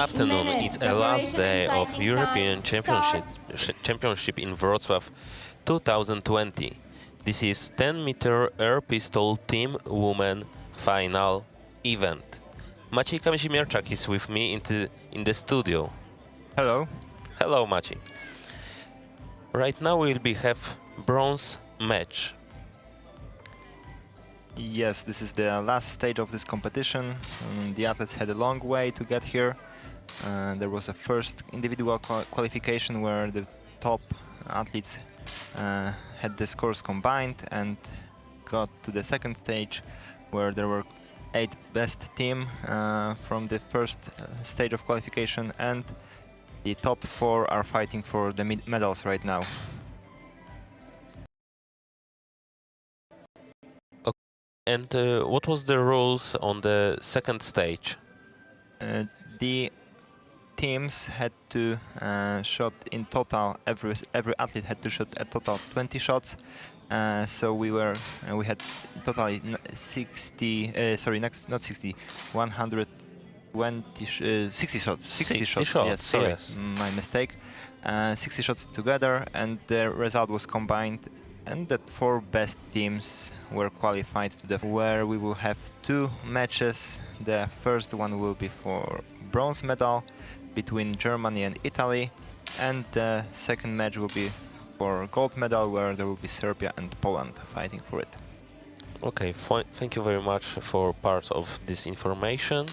afternoon. It's a last day of European Championship in Wrocław 2020. This is 10-meter air pistol team women final event. Maciej Kamzimierczak is with me in the studio. Hello. Hello, Maciej. Right now we'll have bronze match. Yes, this is the last stage of this competition. The athletes had a long way to get here. There was a first individual qualification where the top athletes had the scores combined and got to the second stage where there were 8 best team from the first stage of qualification, and the top 4 are fighting for the medals right now. And what was the rules on the second stage? The teams had to shot in total. Every athlete had to shoot a total of 20 shots. So we had totally 60. Sorry, not 60. 120. 60 shots. 60 shots. Yes, sorry, yes. My mistake. 60 shots together, and the result was combined. And the 4 best teams were qualified to where we will have 2 matches. The first one will be for bronze medal between Germany and Italy, and the second match will be for gold medal, where there will be Serbia and Poland fighting for it. Okay, thank you very much for part of this information.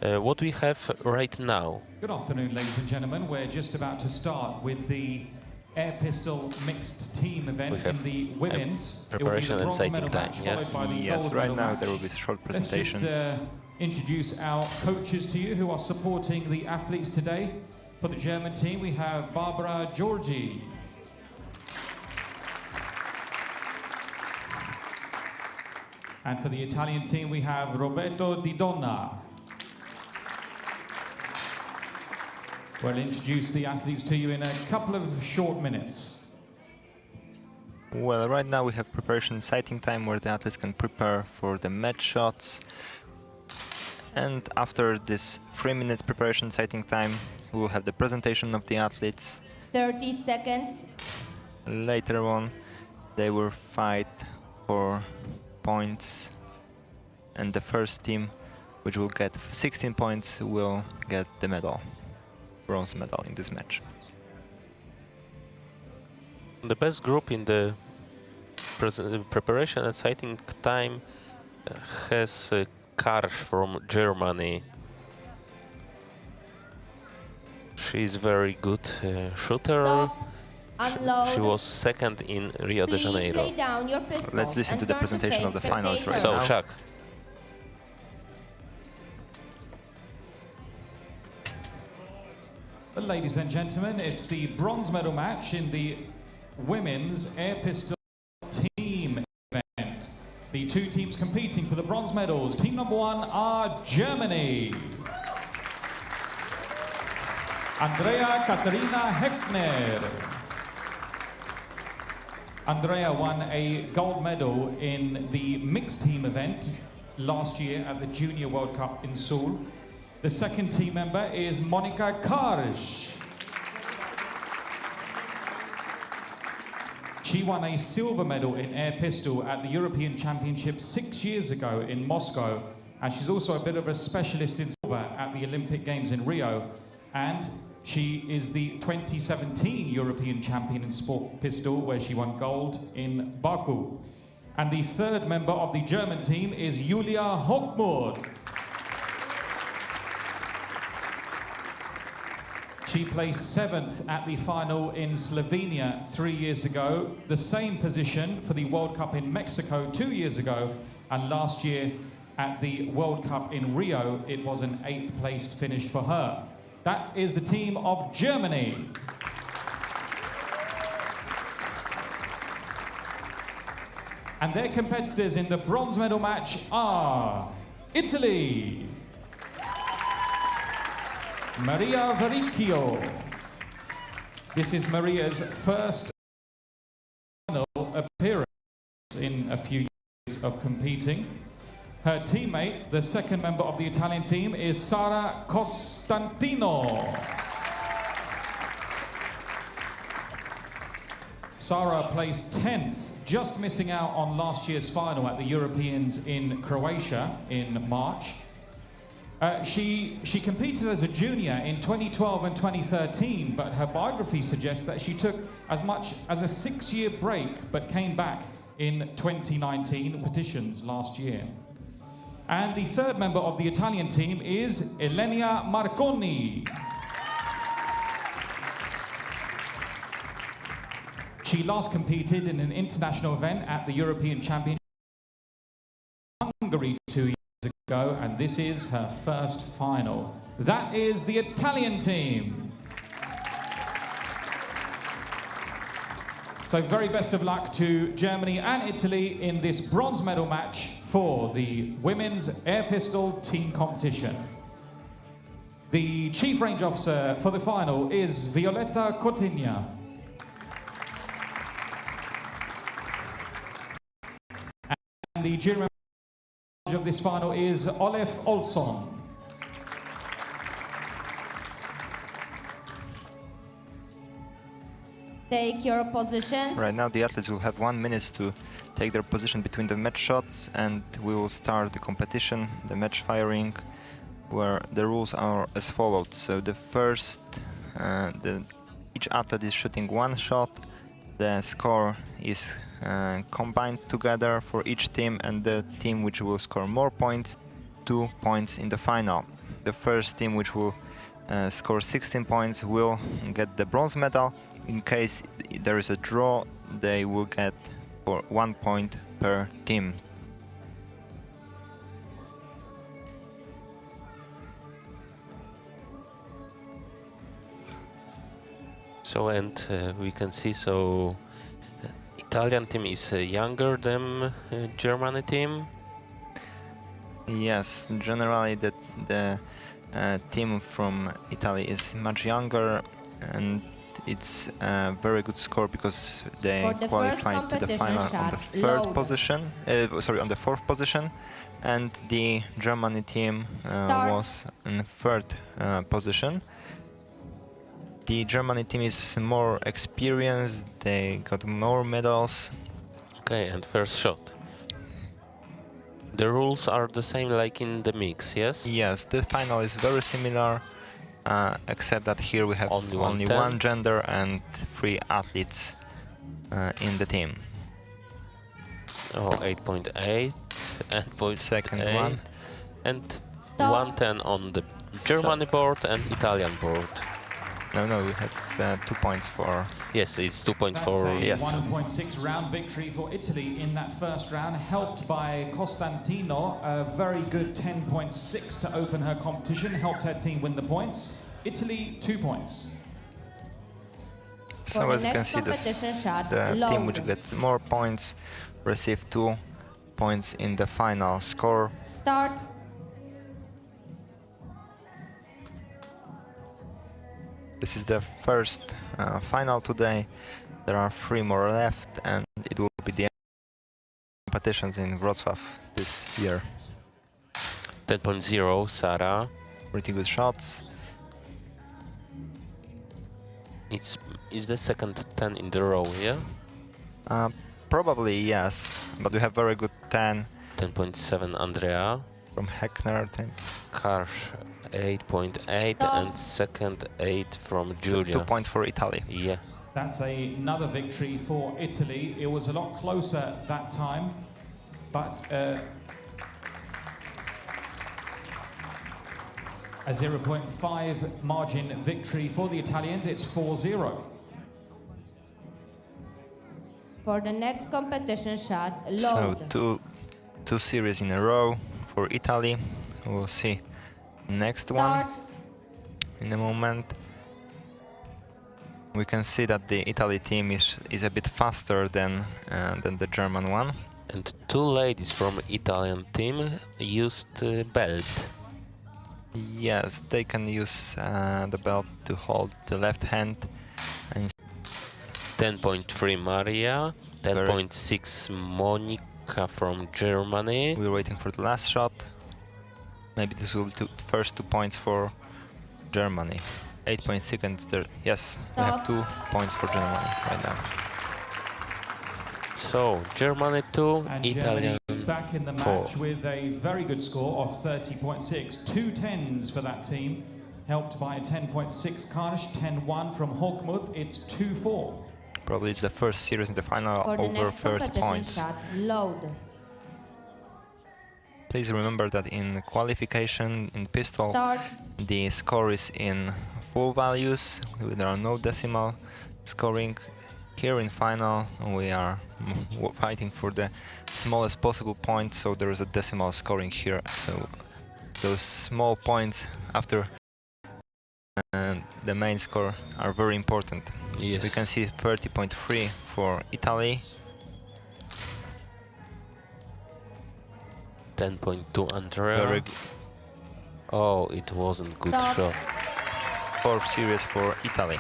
What we have right now? Good afternoon, ladies and gentlemen. We're just about to start with the air pistol mixed team event in the women's preparation and sighting time. Yes, right now there will be a short presentation. Let's just introduce our coaches to you who are supporting the athletes today. For the German team, we have Barbara Giorgi. And for the Italian team, we have Roberto Di Donna. We'll introduce the athletes to you in a couple of short minutes. Well, right now we have preparation sighting time where the athletes can prepare for the match shots. And after this 3 minutes preparation sighting time, we will have the presentation of the athletes. 30 seconds. Later on, they will fight for points. And the first team, which will get 16 points, will get the medal. Bronze medal in this match. The best group in the preparation and sighting time has Karsh from Germany. She is very good shooter. Stop. Unload. She was second in Rio de Janeiro. Lay down your pistols. Let's listen to the presentation of the finals right so, now. Shaq. Well, ladies and gentlemen, it's the bronze medal match in the women's air pistol team event. The 2 teams competing for the bronze medals. Team number 1 are Germany. Andrea Katharina Heckner. Andrea won a gold medal in the mixed team event last year at the Junior World Cup in Seoul. The second team member is Monika Karsh. She won a silver medal in air pistol at the European Championship 6 years ago in Moscow, and she's also a bit of a specialist in silver at the Olympic Games in Rio, and she is the 2017 European champion in sport pistol, where she won gold in Baku. And the third member of the German team is Julia Hochmuth. She placed 7th at the final in Slovenia 3 years ago, the same position for the World Cup in Mexico 2 years ago, and last year at the World Cup in Rio, it was an 8th placed finish for her. That is the team of Germany. And their competitors in the bronze medal match are Italy. Maria Varicchio. This is Maria's first final appearance in a few years of competing. Her teammate, the second member of the Italian team, is Sara Costantino. Sara placed 10th, just missing out on last year's final at the Europeans in Croatia in March. She competed as a junior in 2012 and 2013, but her biography suggests that she took as much as a 6-year break, but came back in 2019 competitions last year. And the third member of the Italian team is Elenia Marconi. She last competed in an international event at the European Championship in Hungary 2 years ago, and this is her first final. That is the Italian team. So very best of luck to Germany and Italy in this bronze medal match for the women's air pistol team competition. The chief range officer for the final is Violetta Coutinho. And the jury member of this final is Olef Olsson. Take your positions. Right now the athletes will have 1 minute to take their position between the match shots, and we will start the competition, the match firing, where the rules are as followed. So the first, each athlete is shooting 1 shot. The score is combined together for each team, and the team which will score more points, 2 points in the final. The first team which will score 16 points will get the bronze medal. In case there is a draw, they will get for 1 point per team. So, and we can see, so Italian team is younger than Germany team. Yes, generally the team from Italy is much younger, and it's a very good score because they qualified to the final on the on the 4th position, and the Germany team was in 3rd position. The Germany team is more experienced, they got more medals. Okay, and first shot. The rules are the same like in the mix, yes? Yes, the final is very similar, except that here we have only one gender and 3 athletes in the team. Oh, 8.8 and point Second 8, one. and 110 on the Germany board and Italian board. No, we have 2 points for... Yes, it's 2 points for... Yes. 1.6 round victory for Italy in that first round, helped by Costantino. A very good 10.6 to open her competition, helped her team win the points. Italy, 2 points. So as you can see, the team which gets more points receive 2 points in the final score. Start. This is the first final today. There are 3 more left, and it will be the competitions in Wrocław this year. 10.0, Sara. Pretty good shots. It's the second 10 in the row, yeah? Probably yes, but we have very good 10. 10.7, Andrea. From Heckner. Karsh, 8.8, and second 8 from Julia. So 2 points for Italy. Yeah. That's another victory for Italy. It was a lot closer that time, but a 0.5 margin victory for the Italians. It's 4-0. For the next competition shot, load. So two series in a row for Italy. We'll see next Start. one in a moment. We can see that the Italy team is a bit faster than the German one. And 2 ladies from Italian team used belt. Yes, they can use the belt to hold the left hand. And 10.3 Maria, 10.6 Monica from Germany. We're waiting for the last shot. Maybe this will be first 2 points for Germany. 8 seconds there. Yes, we have 2 points for Germany right now. So Germany 2, And Italian Germany back in the 4. match with a very good score of 30.6. 2 10s for that team, helped by a 10.6 Karsh, 10-1 from Hawkmuth. It's 2-4. Probably it's the first series in the final For the over next 30 competition points. shot, load. Please remember that in qualification, in pistol, Start. the score is in full values. There are no decimal scoring. Here in final, we are fighting for the smallest possible point, so there is a decimal scoring here. So those small points after the main score are very important. Yes. We can see 30.3 for Italy, 10.2 Andrea. very Oh, it wasn't good Stop. shot. fourth series for Italy.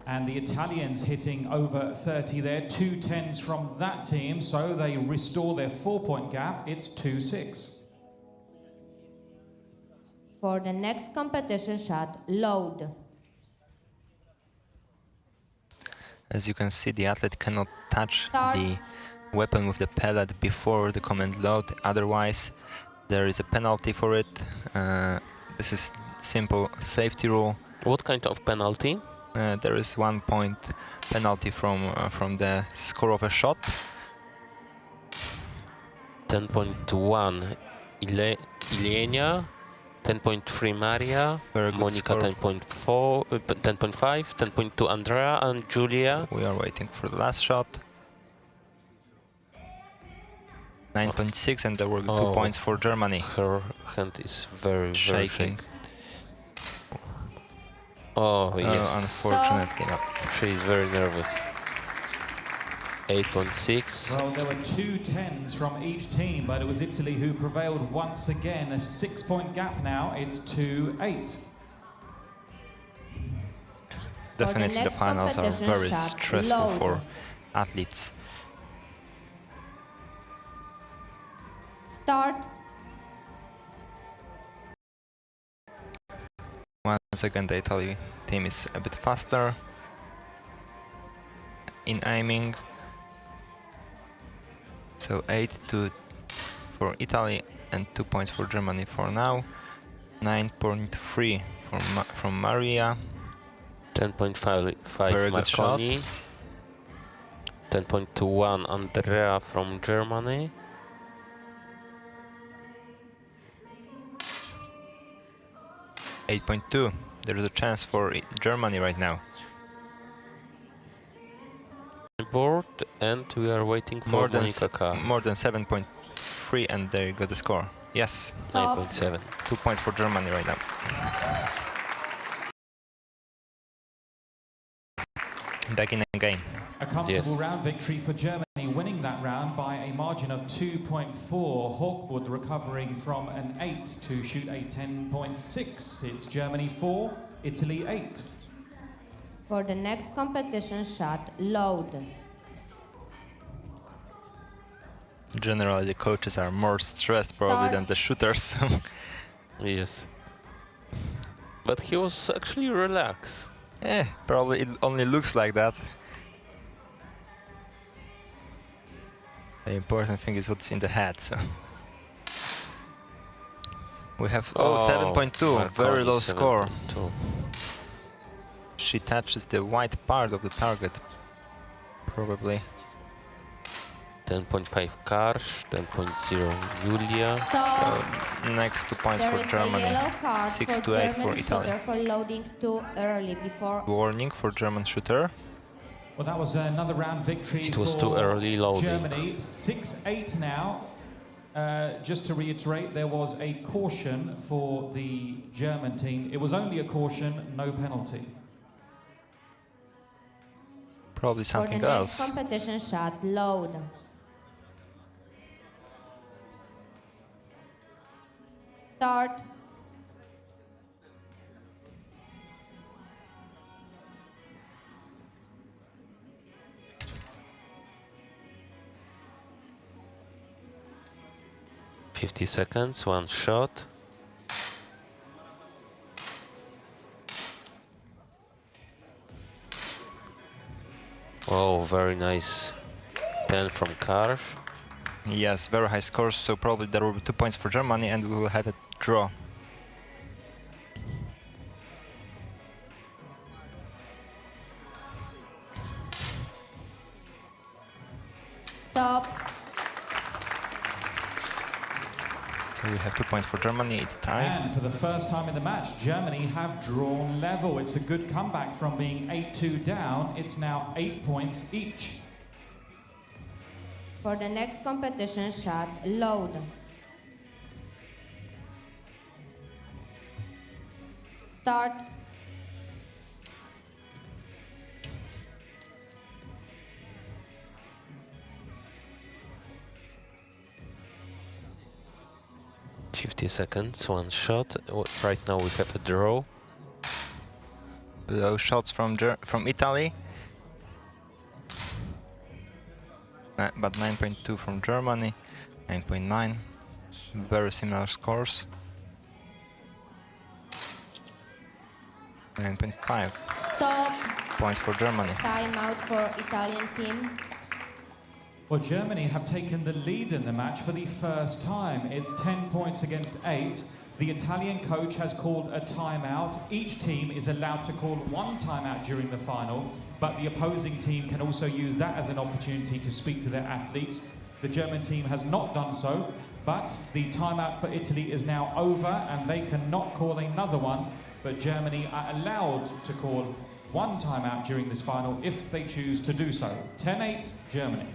And the Italians hitting over 30 there. 2 10s from that team, so they restore their 4-point gap. It's 2-6. For the next competition shot, load. As you can see, the athlete cannot touch Start. the weapon with the pellet before the command load, otherwise there is a penalty for it. This is simple safety rule. What kind of penalty? There is 1 point penalty from the score of a shot. 10.1 Ilenia, 10.3 Maria, Very good Monica score. 10.4, 10.5, 10.2 Andrea and Julia. We are waiting for the last shot. 9.6, and there were 2 Oh. points for Germany. Her hand is very Shaking. shaking. Oh yes, Unfortunately, no. she is very nervous. 8.6. Well, there were 2 10s from each team, but it was Italy who prevailed once again. A 6-point gap now. It's 2-8. Definitely the next finals are competition very shot, stressful load. for athletes. Start. Once again, the Italy team is a bit faster in aiming. So 8 for Italy and 2 points for Germany for now. 9.3 from Maria. 10.5 Very good shot. Marconi. 10.21 Andrea from Germany. 8.2. There is a chance for Germany right now. Board, and we are waiting for Monica K. More than 7.3, and there you go the score. Yes, 9.7. 2 points for Germany right now. Back in the game. A comfortable Yes. round victory for Germany, winning that round by a margin of 2.4. Hawkwood recovering from an 8 to shoot a 10.6. It's Germany 4, Italy 8. For the next competition shot, load. Generally, the coaches are more stressed probably Start. than the shooters. Yes. But he was actually relaxed. Probably it only looks like that. The important thing is what's in the head. So we have 7.2, very Marconi, low score. 7.2. She touches the white part of the target, probably. 10.5 Karsh, 10.0 Julia. Stop. So next 2 points There for is a Germany. yellow card 6 for to 8 for German Italy. shooter for loading too early before. Warning for German shooter. Well, that was another round victory It was for too early loading. Germany. 6-8 now. Just to reiterate, there was a caution for the German team. It was only a caution, no penalty. Probably something For the else. next competition shot, load. Start. 50 seconds, one shot. Oh, very nice. 10 from Karsh. Yes, very high scores, so probably there will be 2 points for Germany and we will have a draw. Stop. So we have 2 points for Germany, it's a tie. And for the first time in the match, Germany have drawn level. It's a good comeback from being 8-2 down. It's now 8 points each. For the next competition shot, load. Start. Seconds, one shot. Right now we have a draw. Low shots from Italy. But 9.2 from Germany, 9.9. Very similar scores. 9.5 Stop. points for Germany. Time out for Italian team. Well, Germany have taken the lead in the match for the first time. It's 10 points against 8. The Italian coach has called a timeout. Each team is allowed to call one timeout during the final, but the opposing team can also use that as an opportunity to speak to their athletes. The German team has not done so, but the timeout for Italy is now over and they cannot call another one, but Germany are allowed to call one timeout during this final if they choose to do so. 10-8, Germany.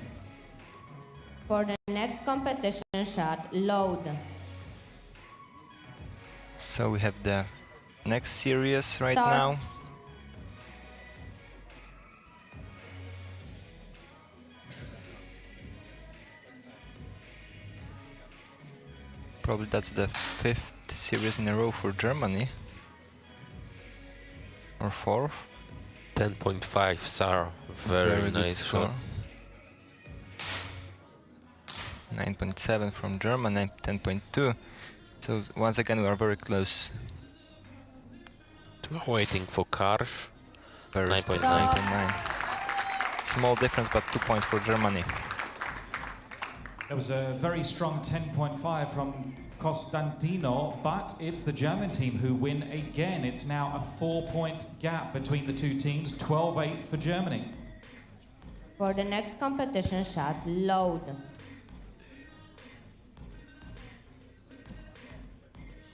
For the next competition shot, load. So we have the next series right Start. now. Probably that's the 5th series in a row for Germany. Or 4th. 10.5 SAR. Very good nice score. shot. 9.7 from Germany, 10.2. So once again we are very close. We're waiting for Karsh. Very 9.9. 9.9. Small difference, but 2 points for Germany. There was a very strong 10.5 from Costantino, but it's the German team who win again. It's now a 4-point gap between the two teams, 12-8 for Germany. For the next competition shot, load.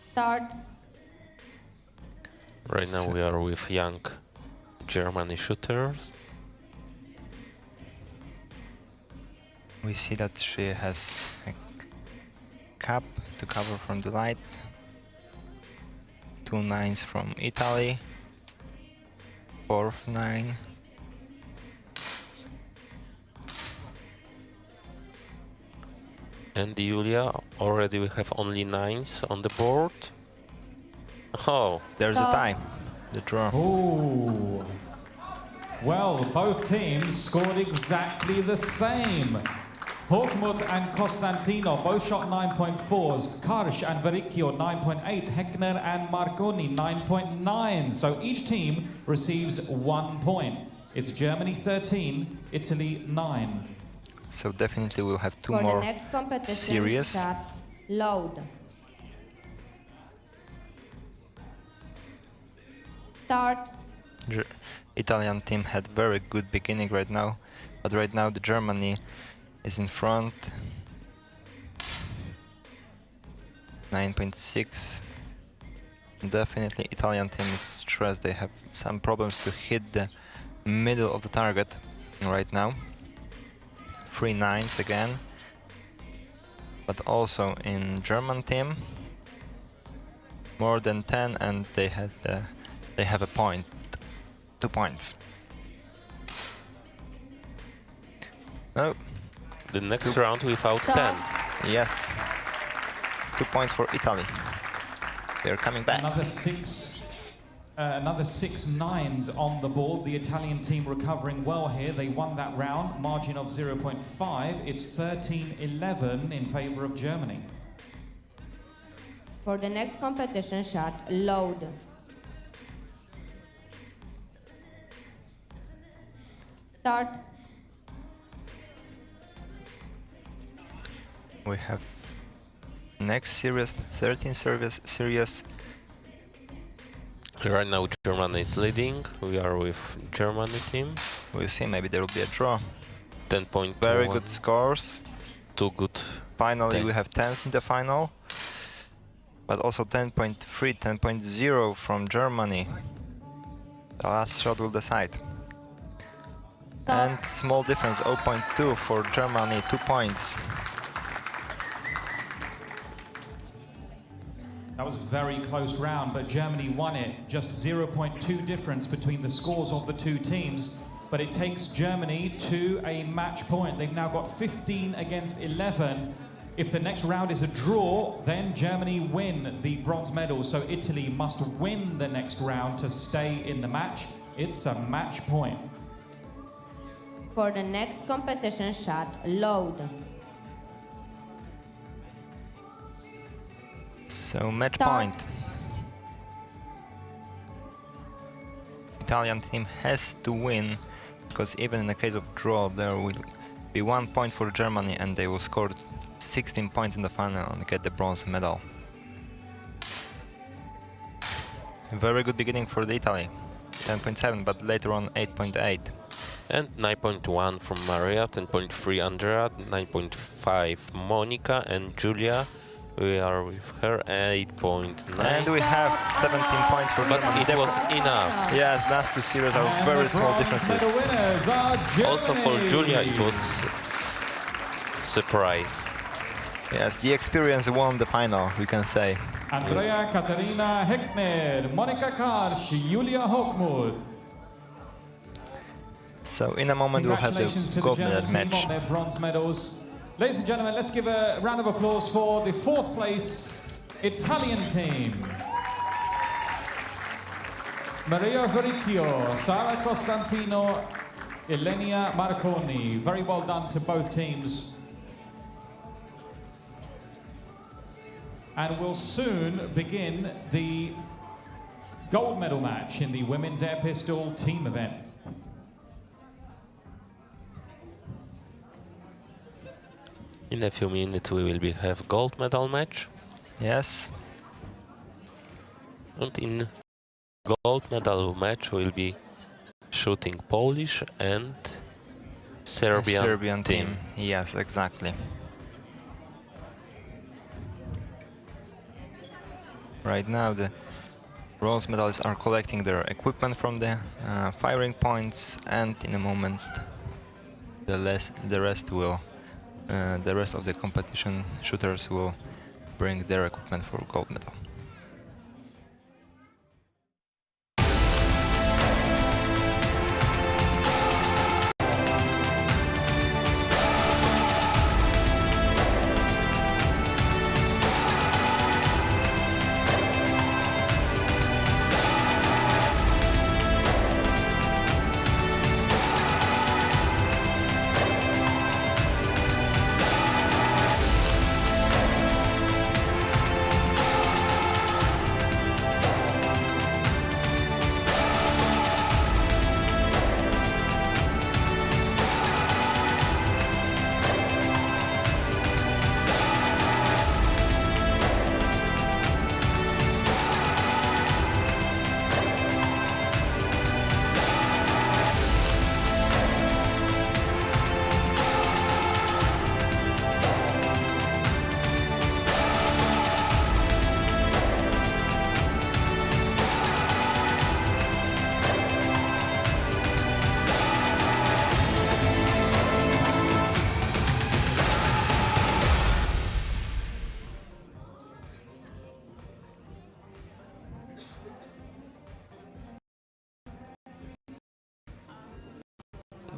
Start. Right now we are with young Germany shooters. We see that she has a cap to cover from the light. 2 9s from Italy. 4th 9. And Julia, already we have only 9s on the board. Oh, There's a tie. The draw. Ooh. Well, both teams scored exactly the same. Horkmuth and Costantino both shot 9.4s. Karsh and Vericchio 9.8. Heckner and Marconi 9.9. So each team receives 1 point. It's Germany 13, Italy 9. So definitely we'll have 2 For more the next competition series. shot, load. Start. Italian team had very good beginning right now, but right now the Germany is in front. 9.6. Definitely Italian team is stressed. They have some problems to hit the middle of the target right now. 3 9s again. But also in German team more than 10 and they have a point. 2 points. Oh, the next round without Stop. 10. yes. 2 points for Italy. They're coming back. Another six 9s on the board. The Italian team recovering well here. They won that round, margin of 0.5. It's 13-11 in favor of Germany. For the next competition shot, load. Start. We have next series, 13 series. Right now Germany is leading. We are with Germany team. We'll see, maybe there will be a draw. 10 point. Very good scores. Two good. Finally, 10. we have 10s in the final. But also 10.3, 10.0 from Germany. The last shot will decide. Start. And small difference, 0.2 for Germany, 2 points. That was a very close round, but Germany won it. Just 0.2 difference between the scores of the two teams, but it takes Germany to a match point. They've now got 15 against 11. If the next round is a draw, then Germany win the bronze medal. So Italy must win the next round to stay in the match. It's a match point. For the next competition shot, load. So match Start. point. Italian team has to win, because even in the case of draw there will be 1 point for Germany and they will score 16 points in the final and get the bronze medal. Very good beginning for the Italy. 10.7, but later on 8.8. And 9.1 from Maria, 10.3 Andrea, 9.5 Monica and Julia. We are with her, 8.9. And we have 17 points for But Germany. it was enough. Yes, last two series are And very the small bronze differences. medal winners are Also for Germany. Julia it was surprise. Yes, the experience won the final, we can say. Andrea Katarina Heckner, Monika Karsch, Julia Hochmuth. So in a moment we'll have Congratulations the to the gold German medal team match. on their bronze medals. Ladies and gentlemen, let's give a round of applause for the fourth place Italian team. Maria Vericchio, Sara Costantino, Elenia Marconi. Very well done to both teams. And we'll soon begin the gold medal match in the women's air pistol team event. In a few minutes we will have gold medal match. Yes. And in gold medal match we'll be shooting Polish and Serbian team. Yes, exactly. Right now the bronze medalists are collecting their equipment from the firing points, and in a moment the rest of the competition shooters will bring their equipment for gold medal.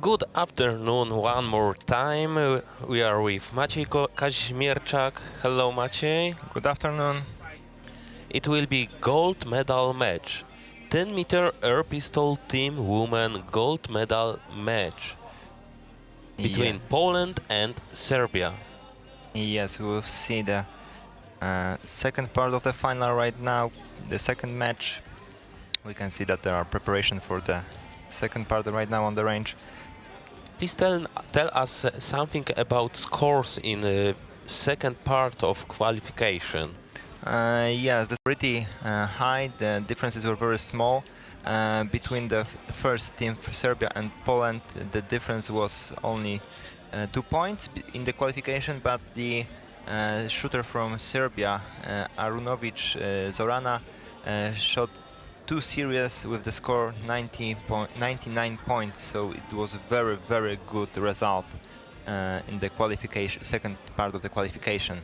Good afternoon one more time. We are with Maciej Kazimierczak. Hello Maciej. Good afternoon. It will be gold medal match. 10-meter air pistol team women gold medal match between Poland and Serbia. Yes, we'll see the Second part of the final right now, the second match. We can see that there are preparation for the second part right now on the range. Please tell us something about scores in the second part of qualification. Yes, that's pretty high. The differences were very small. Between the first team, Serbia and Poland, the difference was only 2 points in the qualification, but the shooter from Serbia, Arunovic Zorana, shot 2 series with the score 99 points, so it was a very, very good result in the qualification, second part of the qualification.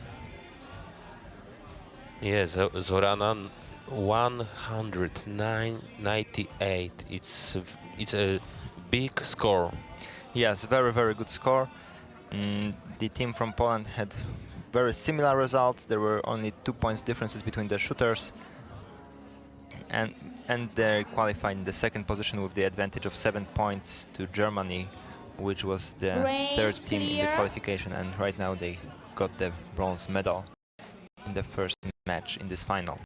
Yes, Zorana 198. It's a big score. Yes, very, very good score. The team from Poland had very similar results. There were only 2 points differences between the shooters, and they qualified in the second position with the advantage of 7 points to Germany, which was the third team in the qualification, and right now they got the bronze medal in the first match in this final.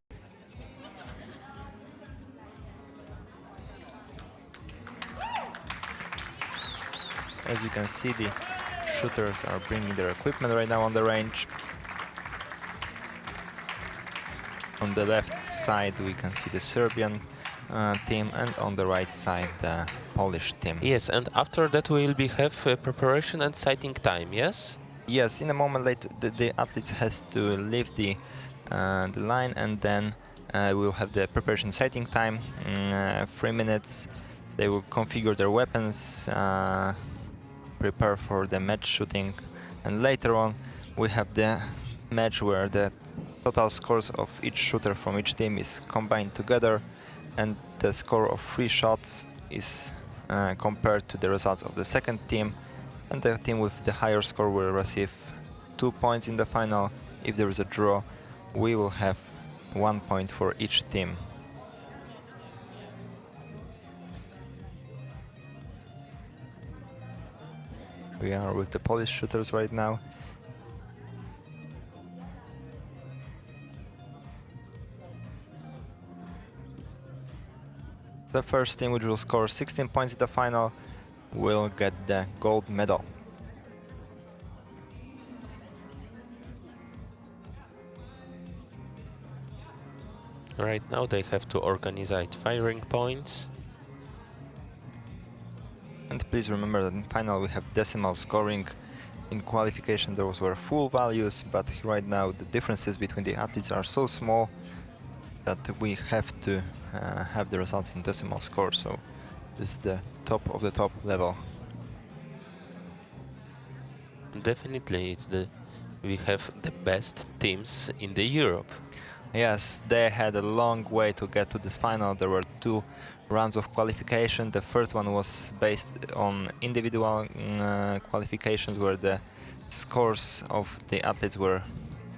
As you can see, the shooters are bringing their equipment right now on the range. On the left side we can see the Serbian team, and on the right side the Polish team. Yes, and after that we will have preparation and sighting time, yes? Yes, in a moment later the athletes has to leave the line, and then we'll have the preparation sighting time, 3 minutes. They will configure their weapons, prepare for the match shooting, and later on we have the match where the total scores of each shooter from each team is combined together, and the score of 3 shots is compared to the results of the second team, and the team with the higher score will receive 2 points in the final. If there is a draw, we will have 1 point for each team. We are with the Polish shooters right now. The first team, which will score 16 points in the final, will get the gold medal. Right now they have to organize firing points. And please remember that in final we have decimal scoring. In qualification those were full values, but right now the differences between the athletes are so small that we have to have the results in decimal score, so this is the top of the top level. Definitely we have the best teams in the Europe. Yes, they had a long way to get to this final. There were 2 rounds of qualification. The first one was based on individual qualifications, where the scores of the athletes were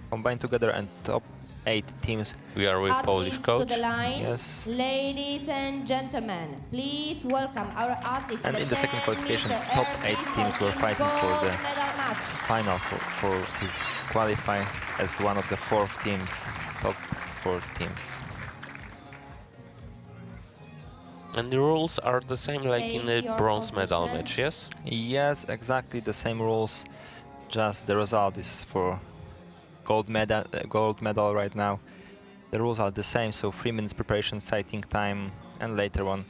combined together, and top 8 teams. We are with Polish coach. To the line. Yes. Ladies and gentlemen, please welcome our athletes. And in the second qualification, top 8 teams were fighting for the final to qualify as one of the 4 teams, top 4 teams. And the rules are the same like in the bronze medal match, yes? Yes, exactly the same rules, just the result is for gold medal right now. The rules are the same, so 3 minutes preparation sighting time, and later on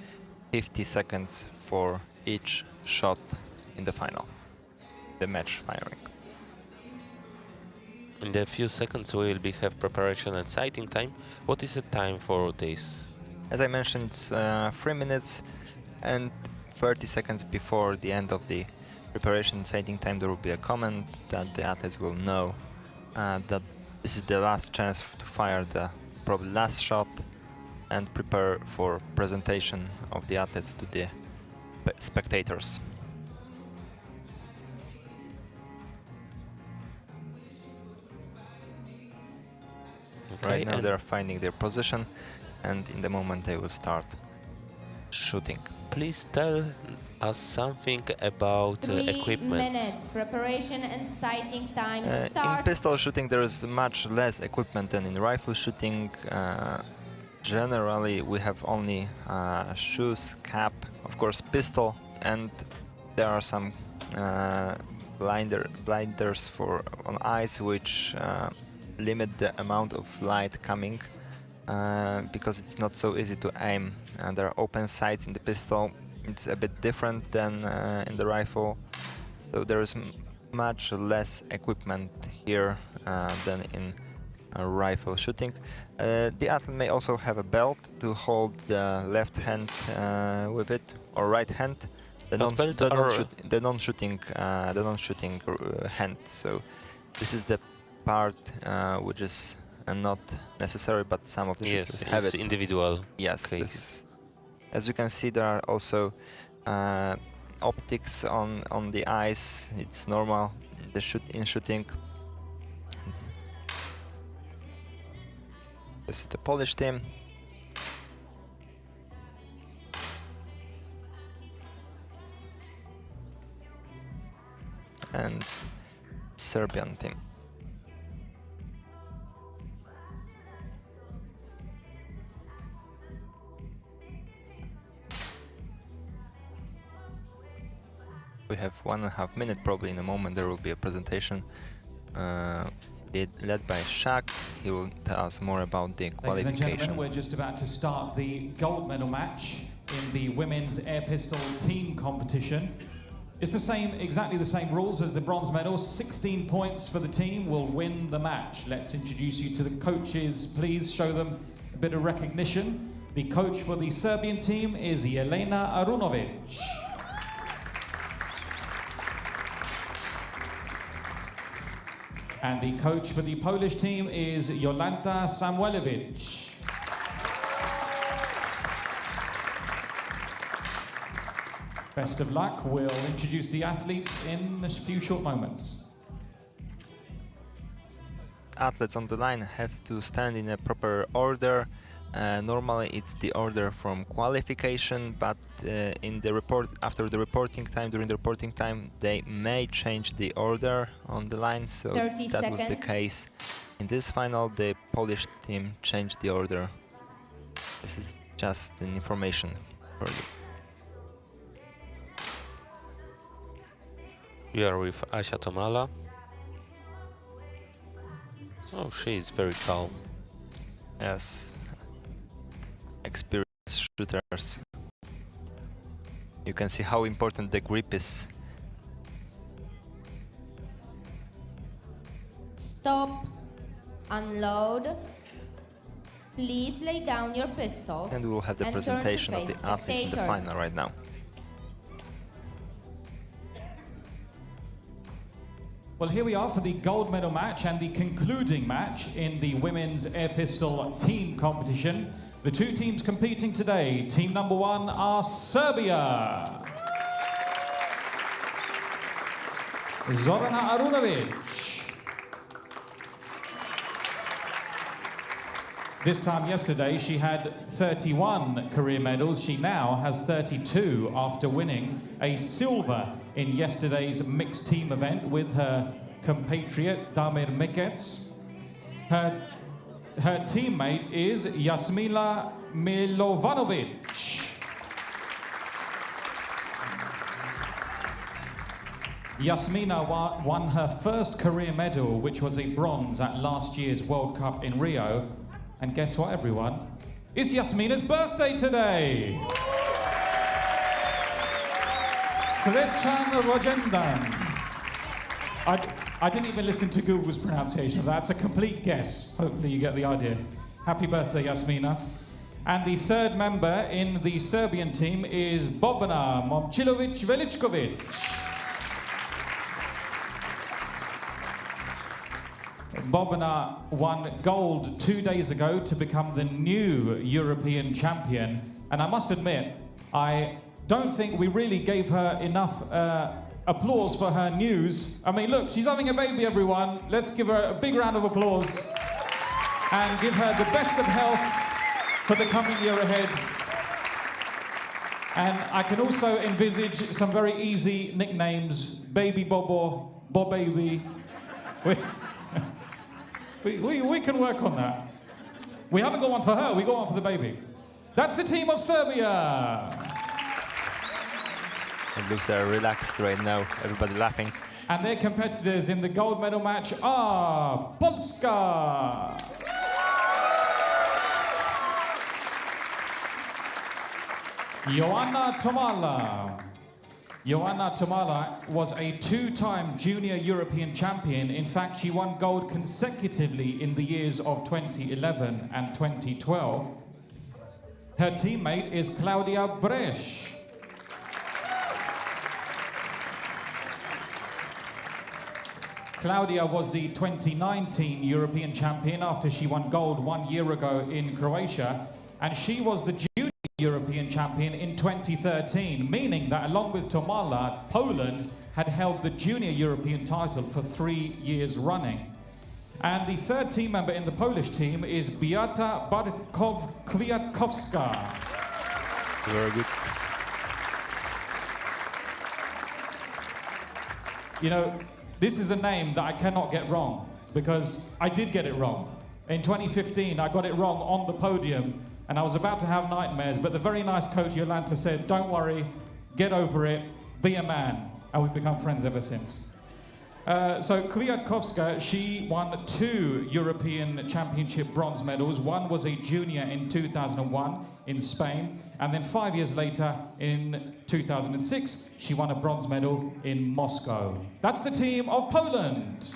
50 seconds for each shot in the final, the match firing. In a few seconds we will have preparation and sighting time. What is the time for this? As I mentioned, it's 3 minutes and 30 seconds before the end of the preparation and sighting time. There will be a comment that the athletes will know that this is the last chance to fire the probably last shot, and prepare for presentation of the athletes to the spectators. Okay, right now they're finding their position, and in the moment they will start. shooting. Please tell us something about 3 equipment. minutes. Preparation and sighting time In start. pistol shooting there is much less equipment than in rifle shooting. Generally we have only shoes, cap, of course pistol, and there are some blinders on eyes which limit the amount of light coming because it's not so easy to aim. There are open sights in the pistol. It's a bit different than in the rifle, so there is much less equipment here than in rifle shooting. The athlete may also have a belt to hold the left hand with it, or right hand, the non-shooting hand. So this is the part which is not necessary, but some of the shooters have it's it. individual Yes, case. as you can see, there are also optics on the eyes. It's normal in shooting. This is the Polish team. And Serbian team. We have 1.5 minutes, probably in a moment there will be a presentation led by Shaq. He will tell us more about the qualification. Ladies and gentlemen, we're just about to start the gold medal match in the women's air pistol team competition. It's exactly the same rules as the bronze medal. 16 points for the team will win the match. Let's introduce you to the coaches. Please show them a bit of recognition. The coach for the Serbian team is Jelena Arunovic. And the coach for the Polish team is Jolanta Samuelewicz. Best of luck. We'll introduce the athletes in a few short moments. Athletes on the line have to stand in a proper order. Normally it's the order from qualification, but after the reporting time, during the reporting time, they may change the order on the line. So that was the case in this final. The Polish team changed the order. This is just an information for you. We are with Asia Tomala. Oh, she is very calm. Yes, experienced shooters. You can see how important the grip is. Stop. Unload. Please lay down your pistols. And we will have the and presentation turn to of the face athletes in the spectators. final right now. Well, here we are for the gold medal match and the concluding match in the women's air pistol team competition. The two teams competing today, team number 1 are Serbia. Zorana Arunovic. This time yesterday, she had 31 career medals. She now has 32 after winning a silver in yesterday's mixed team event with her compatriot Damir Mikets. Her teammate is Jasmila Milovanovic. Jasmina won her first career medal, which was a bronze at last year's World Cup in Rio. And guess what, everyone? It's Jasmina's birthday today! Srećan rođendan. I didn't even listen to Google's pronunciation of that. It's a complete guess. Hopefully you get the idea. Happy birthday, Jasmina. And the third member in the Serbian team is Bobana Momčilović-Veličković. Bobana won gold 2 days ago to become the new European champion. And I must admit, I don't think we really gave her enough applause for her news. I mean, look, she's having a baby, everyone. Let's give her a big round of applause and give her the best of health for the coming year ahead. And I can also envisage some very easy nicknames: Baby Bobo, Bob Baby. We can work on that. We haven't got one for her, we got one for the baby. That's the team of Serbia. It looks they're relaxed right now, everybody laughing. And their competitors in the gold medal match are Polska. Joanna Tomala. Joanna Tomala was a two-time junior European champion. In fact, she won gold consecutively in the years of 2011 and 2012. Her teammate is Claudia Bresch. Claudia was the 2019 European champion after she won gold 1 year ago in Croatia, and she was the junior European champion in 2013, meaning that along with Tomala, Poland had held the junior European title for 3 years running. And the third team member in the Polish team is Beata Bartkow-Kwiatkowska. Very good. You know, this is a name that I cannot get wrong, because I did get it wrong. In 2015, I got it wrong on the podium, and I was about to have nightmares, but the very nice coach Jolanta said, "Don't worry, get over it, be a man." And we've become friends ever since. So Kwiatkowska, she won 2 European Championship bronze medals. One was a junior in 2001 in Spain, and then 5 years later, in 2006, she won a bronze medal in Moscow. That's the team of Poland.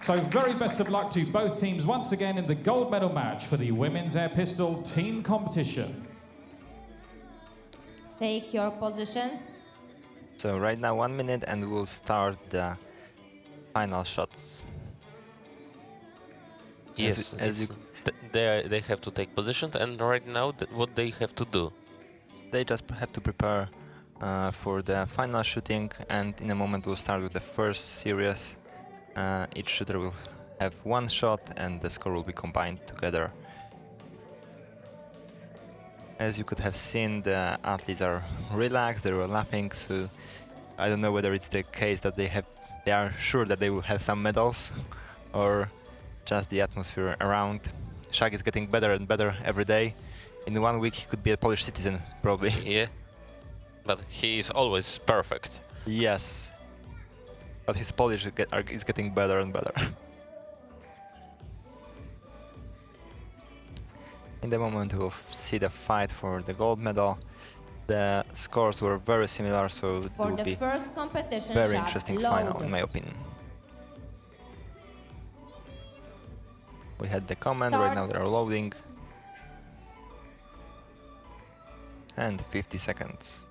So very best of luck to both teams once again in the gold medal match for the women's air pistol team competition. Take your positions. So right now 1 minute and we'll start the final shots. Yes, they have to take position, and right now what they have to do? They just have to prepare for the final shooting, and in a moment we'll start with the first series. Each shooter will have 1 shot and the score will be combined together. As you could have seen, the athletes are relaxed, they were laughing, so I don't know whether it's the case that they are sure that they will have some medals, or just the atmosphere around. Shaq is getting better and better every day. In 1 week he could be a Polish citizen, probably. Yeah, but he is always perfect. Yes. But his Polish is getting better and better. In the moment we'll see the fight for the gold medal. The scores were very similar, so it For will the be first competition very shot, interesting load. final, in my opinion. We had the comment, right now they're loading. And 50 seconds.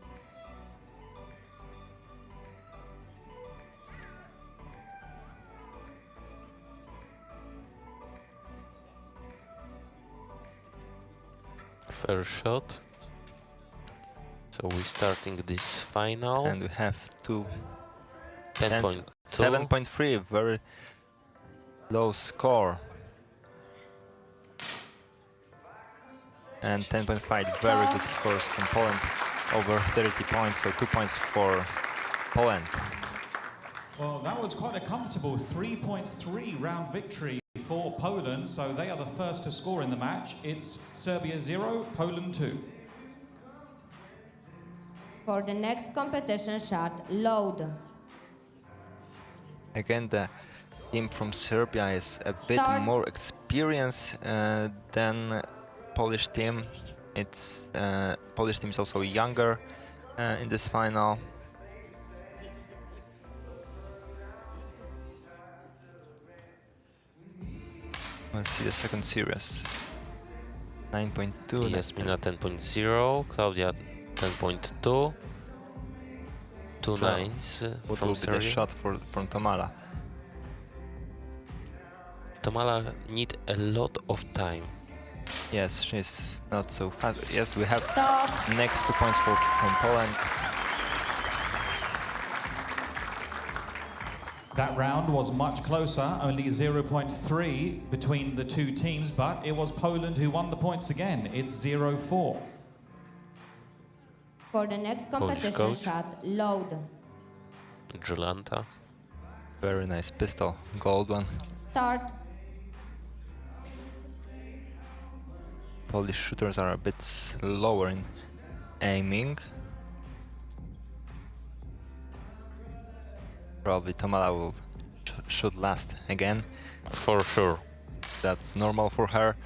First shot. So we're starting this final. And we have 10.2. 7.3, very low score. And 10.5, very good scores from Poland, over 30 points, so 2 points for Poland. Well, that was quite a comfortable 3.3 round victory for Poland, so they are the first to score in the match. It's Serbia 0, Poland 2. For the next competition shot, load. Again, the team from Serbia is a bit Start. more experienced than Polish team. It's Polish team is also younger in this final. Let's see the second series. 9.2. Jasmina 10.0, Claudia 10.2. 2 So, nines What from will be the Serbia. shot from Tomala? Tomala need a lot of time. Yes, she's not so fast. Yes, we have Stop. next 2 points from Poland. That round was much closer, only 0.3 between the two teams, but it was Poland who won the points again. It's 0-4. For the next competition coach. shot, load. Julanta. Very nice pistol, gold one. Start. Polish shooters are a bit slower in aiming. Probably Tomala will shoot last again. For sure. That's normal for her.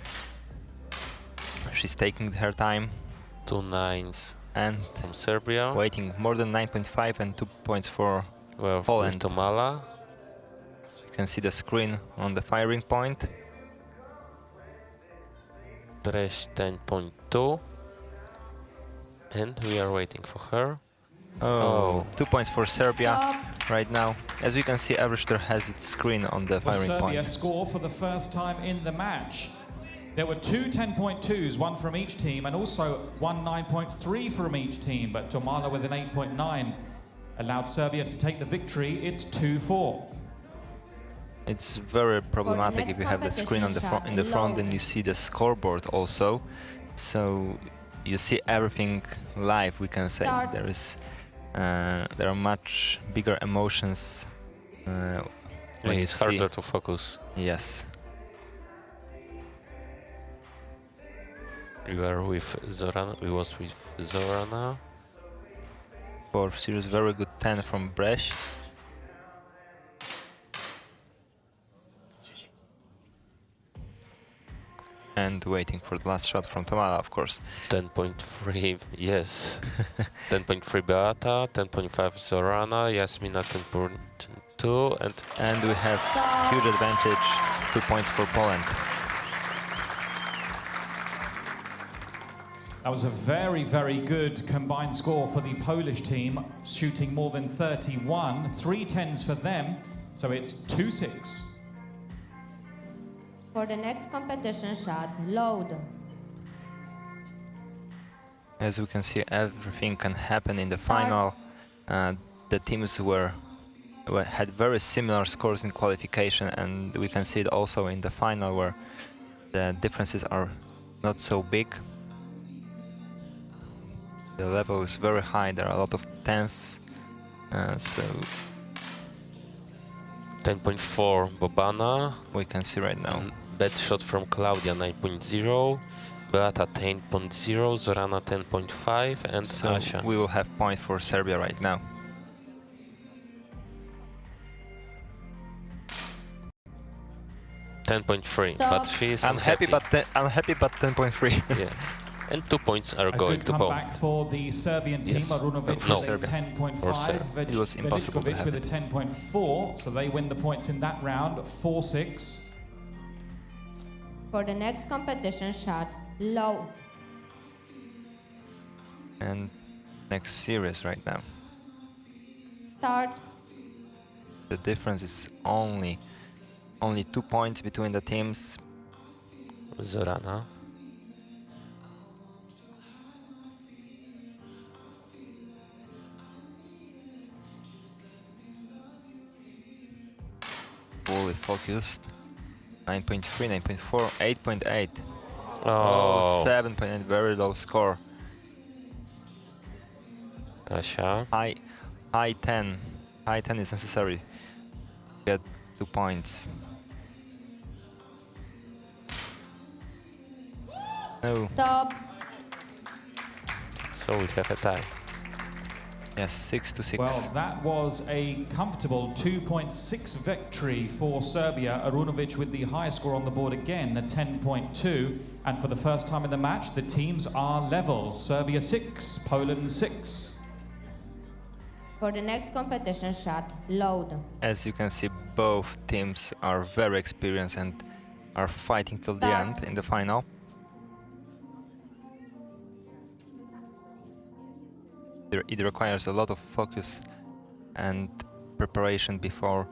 She's taking her time 2 nines and from Serbia. waiting more than 9.5 and 2 points for Well, Poland. Tomala. You can see the screen on the firing point. Bresh 10.2. And we are waiting for her. Oh, 2 points for Serbia Stop. right now. As you can see, every shooter has its screen on the Well, firing Serbia point. score for the first time in the match. There were 2 10.2s, one from each team, and also one 9.3 from each team, but Tomala with an 8.9 allowed Serbia to take the victory. It's 2-4. It's very problematic next if you have the screen on the in the front and you see the scoreboard also. So you see everything live, we can say. Start. There are much bigger emotions when you It's see. harder to focus. Yes. We were with Zorana. We was with Zorana. For serious, very good 10 from Bresh. And waiting for the last shot from Tomala, of course. 10.3, yes. 10.3 Beata, 10.5 Zorana, Jasmina 10.2, and And we have huge advantage, 2 points for Poland. That was a very, very good combined score for the Polish team, shooting more than 31, 3 10s for them, so it's 2-6. For the next competition shot, load. As we can see, everything can happen in the Start. final. The teams had very similar scores in qualification, and we can see it also in the final, where the differences are not so big. The level is very high. There are a lot of tens, so 10.4 Bobana. we can see right now. Bad shot from Claudia 9.0, Beata 10.0, Zorana 10.5, and So Asia. we will have point for Serbia right now. .3, Stop. but she is Unhappy, but 10.3. yeah. And 2 points are A going good to Poland. comeback for the Serbian team. Yes. Arunovic No. with a 10.5, For Serbia. It was impossible to Veličković have with a it. 10.4, so they win the points in that round, 4-6. For the next competition shot, load. And next series right now. Start. The difference is only 2 points between the teams. Zorana. Fully focused. 9.3, 9.4, 8.8. Oh, 7.8, very low score. Asia. High 10. High 10 is necessary to get 2 points. No, Stop. So we have a tie. yes, 6-6. Well, that was a comfortable 2.6 victory for Serbia. Arunovic with the highest score on the board again, a 10.2. And for the first time in the match, the teams are level. Serbia 6, Poland 6. For the next competition shot, load. As you can see, both teams are very experienced and are fighting till the Start. end in the final. It requires a lot of focus and preparation before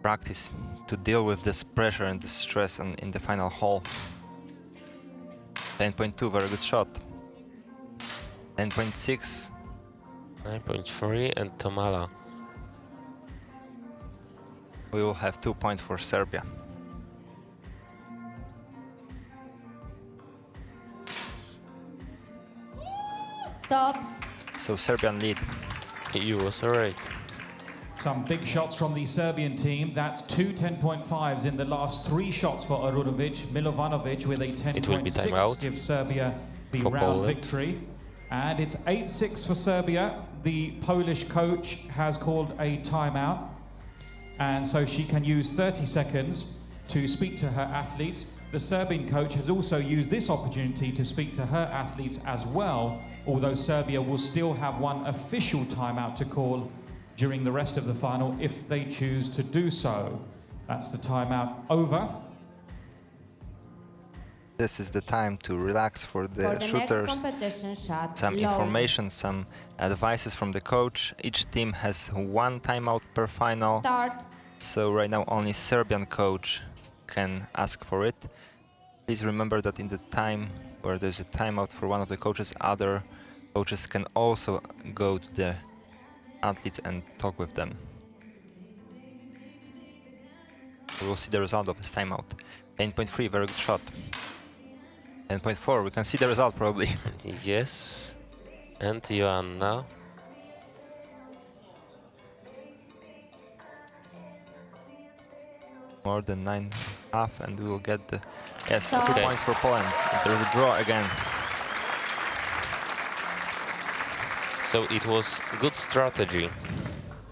practice to deal with this pressure and this stress in the final hole. 10.2, very good shot. 10.6, 9.3 and Tomala. we will have 2 points for Serbia. Stop. So Serbian lead. You was right. Some big shots from the Serbian team. That's two 10.5s in the last 3 shots for Arunovic. Milovanovic with a It will be 10.6 timeout gives Serbia the for round Poland. victory. And it's 8-6 for Serbia. The Polish coach has called a timeout. And so she can use 30 seconds to speak to her athletes. The Serbian coach has also used this opportunity to speak to her athletes as well, although Serbia will still have one official timeout to call during the rest of the final if they choose to do so. That's the timeout over. This is the time to relax for the For the next shooters. competition shot, Some load. information, some advices from the coach. Each team has 1 timeout per final. Start. So right now only Serbian coach can ask for it. Please remember that in the time where there's a timeout for one of the coaches, other coaches can also go to the athletes and talk with them. We will see the result of this timeout. 10.3, very good shot. 10.4, we can see the result probably. Yes. And Joanna. More than 9.5 and we will get the... Yes, Stop. 2 Okay. points for Poland. There's a draw again. So it was good strategy.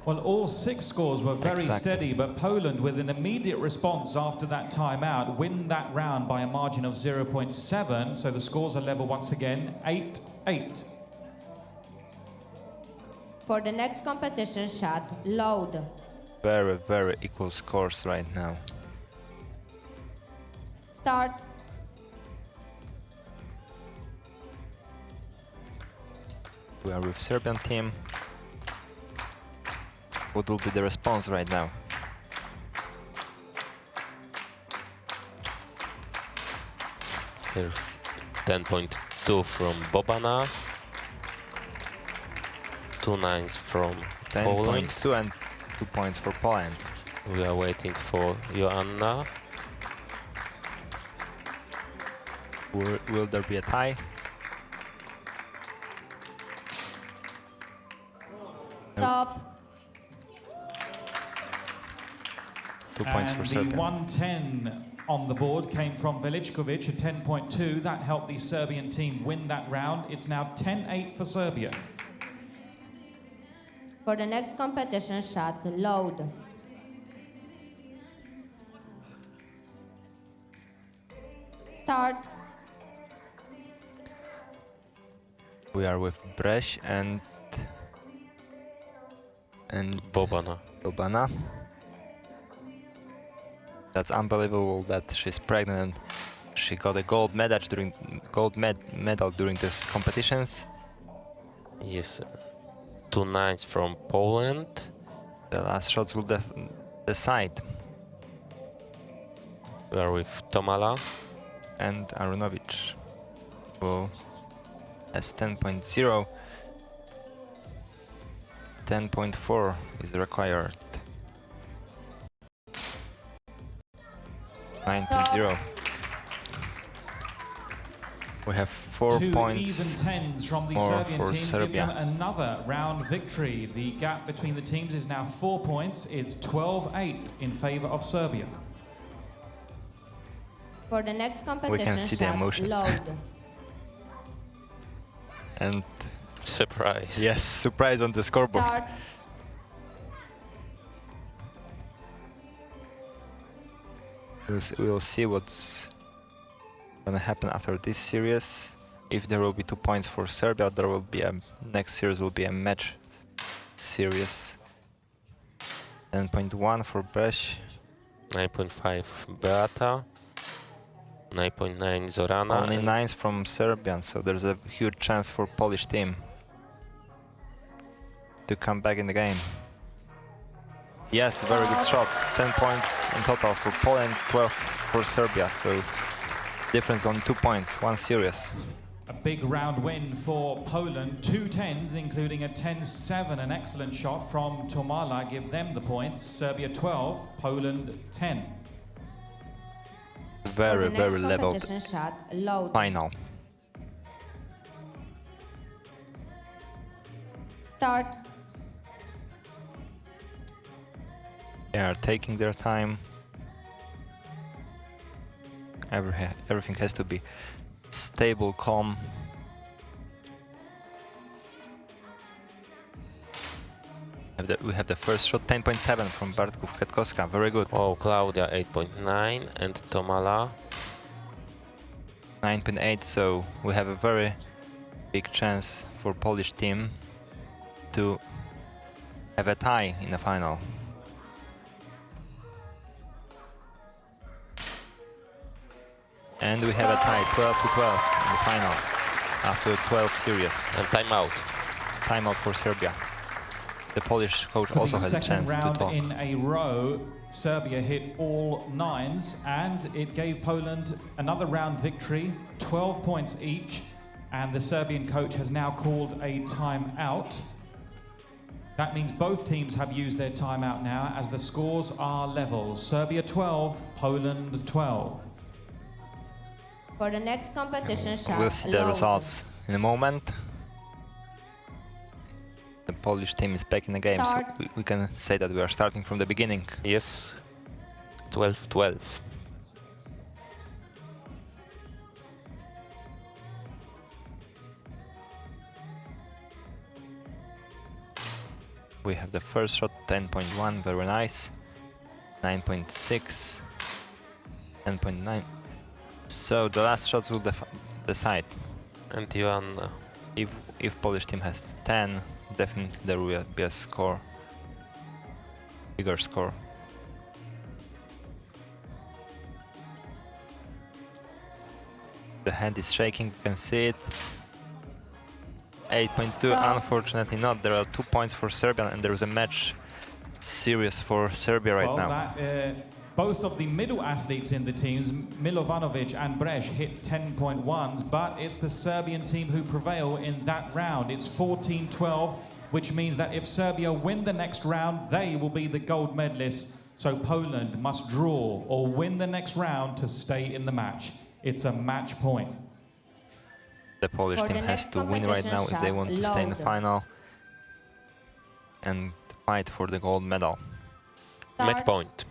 Well, all 6 scores were very Exactly. steady, but Poland, with an immediate response after that timeout, win that round by a margin of 0.7. So the scores are level once again, 8-8. For the next competition shot, load. Very, very equal scores right now. Start. We are with Serbian team. What will be the response right now? Here, 10.2 from Bobana. 2 nines from Poland. 10.2 and 2 points for Poland. We are waiting for Joanna. Will there be a tie? Stop. 2 points And for the Serbia. 110 on the board came from Veličković, a 10.2. That helped the Serbian team win that round. It's now 10-8 for Serbia. For the next competition shot, load. Start. We are with Bresh and Bobana. Bobana. That's unbelievable that she's pregnant and she got a gold medal during these competitions. Yes. 2 nines from Poland. The last shots will decide. We are with Tomala. And Arunovic will has 10.0. 10.4 is required. 9.0. We have 4 Two points. even tens from the more Serbian for team give Serbia. them another round victory. The gap between the teams is now 4 points. It's 12-8 in favor of Serbia. For the next competition can see the shot, emotions. load. And Surprise. yes, surprise on the scoreboard. Start. We will see what's gonna happen after this series. If there will be 2 points for Serbia, there will be next series will be a match series. 10.1 for Bresh. 9.5 Beata. 9.9 Zorana. Only and 9s from Serbian, so there's a huge chance for Polish team to come back in the game. Yes, very good shot. 10 points in total for Poland, 12 for Serbia, so difference on 2 points, 1 series. A big round win for Poland. 2 10s, including a 10-7. An excellent shot from Tomala. Give them the points. Serbia 12, Poland 10. Very, very leveled Shot, load. final. Start. They are taking their time. Everything has to be stable, calm. We have the first shot, 10.7 from Bartków-Kwiatkowska, very good. Oh, Claudia 8.9 and Tomala 9.8, so we have a very big chance for Polish team to have a tie in the final. And we have a tie, 12-12 in the final, after 12 series. and timeout. Timeout for Serbia. The Polish coach For also the has a second chance to round talk. in a row, Serbia hit all 9s, and it gave Poland another round victory, 12 points each, and the Serbian coach has now called a timeout. That means both teams have used their timeout now, as the scores are level. Serbia 12, Poland 12. For the next competition shot, We'll see the load. results in a moment. The Polish team is back in the game, Start. so we can say that we are starting from the beginning. Yes, 12-12. We have the first shot, 10.1, very nice. 9.6, 10.9. So the last shots will decide. And Joanna. If Polish team has 10, definitely there will be a score, bigger score. The hand is shaking, you can see it. 8.2, Stop. unfortunately not. There are 2 points for Serbia, and there is a match serious for Serbia right now. Both of the middle athletes in the teams, Milovanovic and Breš, hit 10.1s, but it's the Serbian team who prevail in that round. It's 14-12, which means that if Serbia win the next round, they will be the gold medalists. So Poland must draw or win the next round to stay in the match. It's a match point. The Polish For team the has next to win right now if they competition want to shot, stay in the load. final and fight for the gold medal. Start. Match point.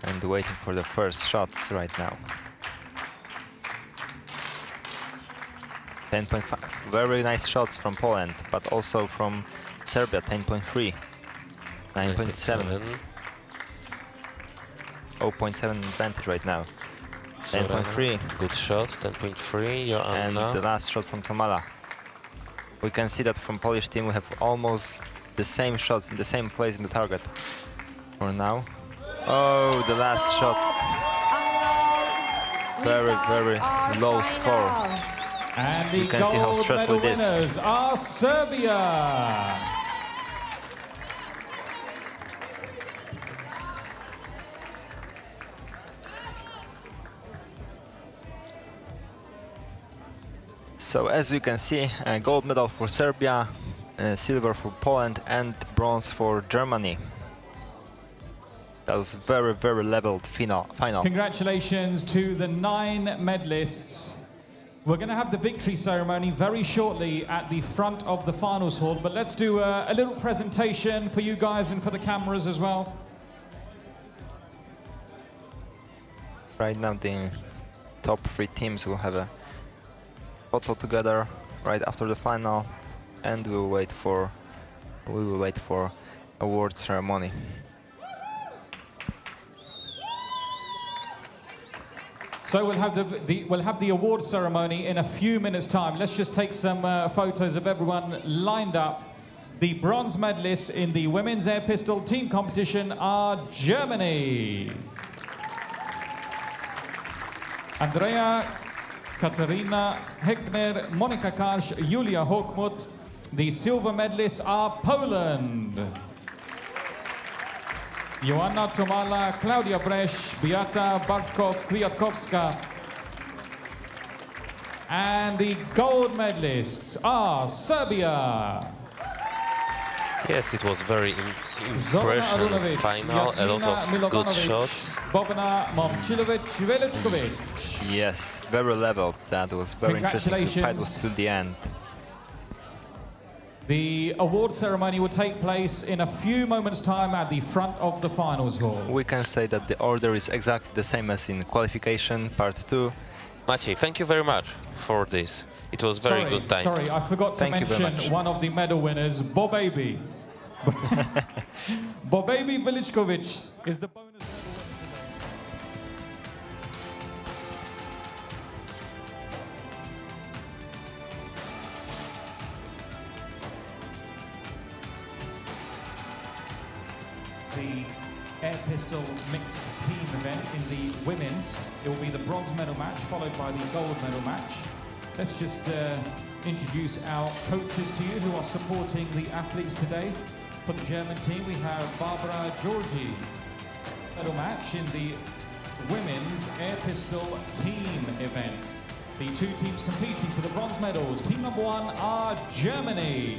And waiting for the first shots right now. 10.5, very nice shots from Poland, but also from Serbia, 10.3, 9.7, 0.7 advantage right now, 10.3, Good shot, 10.3, and the Joanna. last shot from Tomala. We can see that from Polish team we have almost the same shots in the same place in the target for now. Oh, the last shot, very, very low score. And the You can see how gold stressful medal it is. winners are Serbia. So as you can see, a gold medal for Serbia, silver for Poland, and bronze for Germany. That was very, very leveled final. Congratulations to the 9 medalists. We're going to have the victory ceremony very shortly at the front of the finals hall, but let's do a little presentation for you guys and for the cameras as well. Right now the top 3 teams will have a photo together right after the final, and we will wait for award ceremony. So we'll have the award ceremony in a few minutes' time. Let's just take some photos of everyone lined up. The bronze medalists in the women's air pistol team competition are Germany. Andrea Katarina Heckner, Monika Karsch, Julia Hochmuth. The silver medalists are Poland. Joanna Tomala, Klaudia Bresz, Beata Bartkov-Kwiatkowska. And the gold medalists are Serbia. Yes, it was very Zorana impressive Arunovic, final, a lot Jasmina of good Milovanovic, shots. Bobna Momcilovic-Velickovic. Yes, very level. That was very interesting. The fight was till the end. The award ceremony will take place in a few moments' time at the front of the finals hall. We can say that the order is exactly the same as in qualification, part 2. Maciej, thank you very much for this. It was very good time. Sorry, I forgot to mention one of the medal winners, Bobaby. Bobaby Velickovic is the bonus medal winner today. The air pistol mixed team event in the women's. It will be the bronze medal match followed by the gold medal match. Let's just introduce our coaches to you who are supporting the athletes today. For the German team, we have Barbara Georgi. Medal match in the women's air pistol team event. The two teams competing for the bronze medals. Team number 1 are Germany.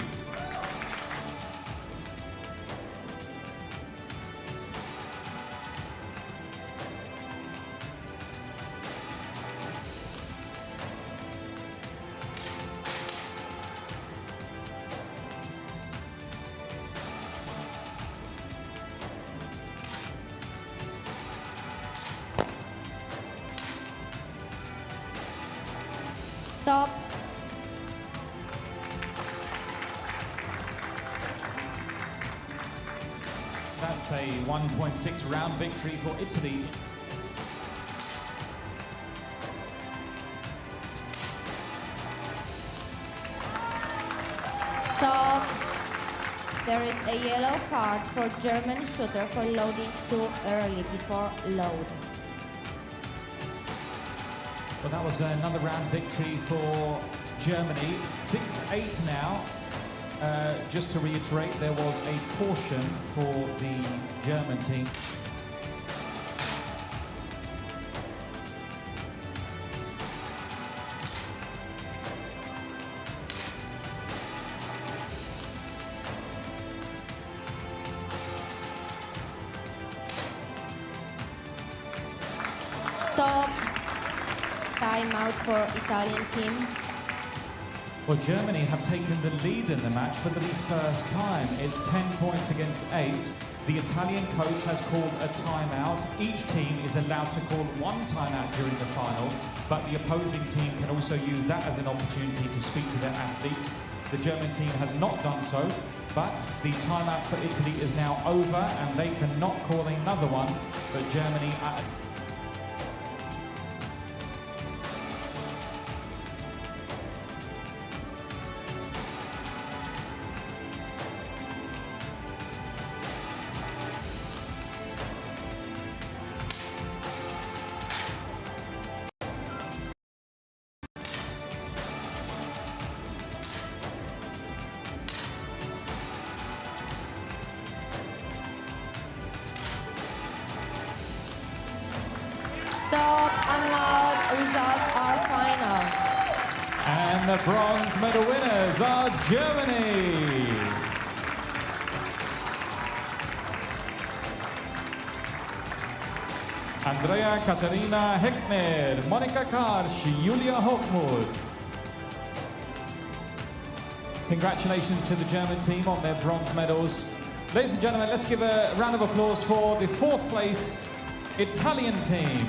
Stop. That's a 1.6 round victory for Italy. Stop. There is a yellow card for German shooter for loading too early before load. Well, that was another round victory for Germany. 6-8 now. Just to reiterate, there was a caution for the German team. Stop. Time out for Italian team. Well, Germany have taken the lead in the match for the first time. It's 10 points against 8. The Italian coach has called a timeout. Each team is allowed to call one timeout during the final, but the opposing team can also use that as an opportunity to speak to their athletes. The German team has not done so, but the timeout for Italy is now over and they cannot call another one, but Germany... Stop. Unload. Results are final. And the bronze medal winners are Germany. Andrea Katarina Heckner, Monika Karsch, Julia Hochmuth. Congratulations to the German team on their bronze medals. Ladies and gentlemen, let's give a round of applause for the 4th placed Italian team.